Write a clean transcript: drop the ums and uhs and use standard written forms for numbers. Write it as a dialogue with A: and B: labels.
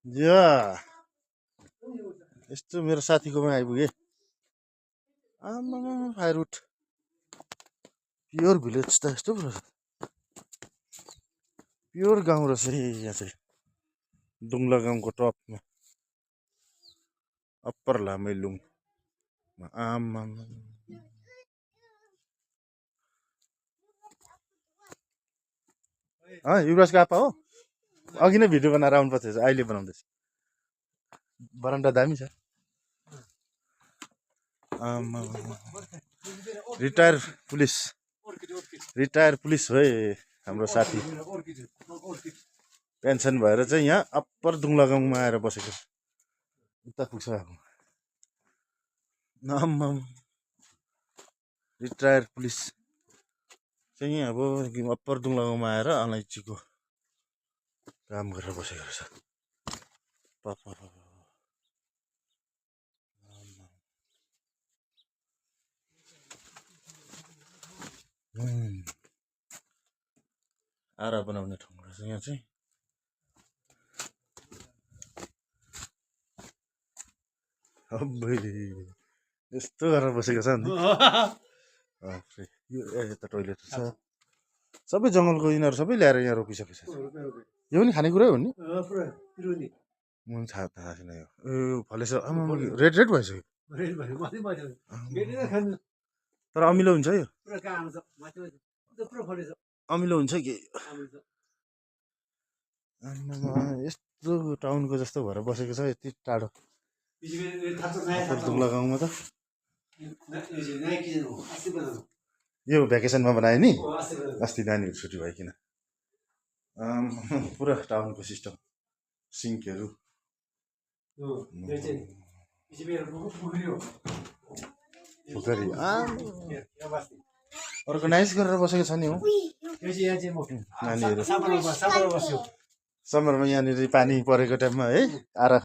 A: या यस्तो मेरो साथीकोमा आइपुगे आमा फायरवुड प्योर भिलेज त यस्तो प्योर गाउँ रहेछ है यहाँ चाहिँ दुम्ला गाउँको टपमा अप्पर लामेलुङ आमा युवराजको आपा हो अघि नै भिडियो बनाएर आउनु पर्छ अहिले बनाउँदैछ बरन्डा दामी छ आमा रिटायर पुलिस हो हाम्रो साथी पेन्सन भएर चाहिँ यहाँ अप्पर दुम्ला गाउँमा आएर बसेको उता पुग्छ आमा रिटायर पुलिस चाहिँ अब अप्पर दुम्ला गाउँमा आएर अलैँचीको काम गरेर बसेको रहेछ आरा बनाउने ठाउँ रहेछ यहाँ चाहिँ अब्बुई यस्तो गरेर बसेको छ नि यो यता टोइलेट छ सबै जङ्गलको यिनीहरू सबै ल्याएर यहाँ रोपिसकेको छ यो पनि खानेकुरै हो नि थाहा छैन यो फलेछ रेड भइसक्यो तर अमिलो हुन्छ यो अमिलो हुन्छ कि यस्तो टाउनको जस्तो भएर बसेको छ यति टाढो दुम्ला गाउँमा त यो भ्याकेसनमा बनायो नि अस्ति नानीहरू छुट्टी भइकन पुरा टाउनको सिस्टम सिङ्कहरू अर्गनाइज गरेर बसेको छ नि हो नानीहरू समरमा यहाँनिर पानी परेको टाइममा है आरा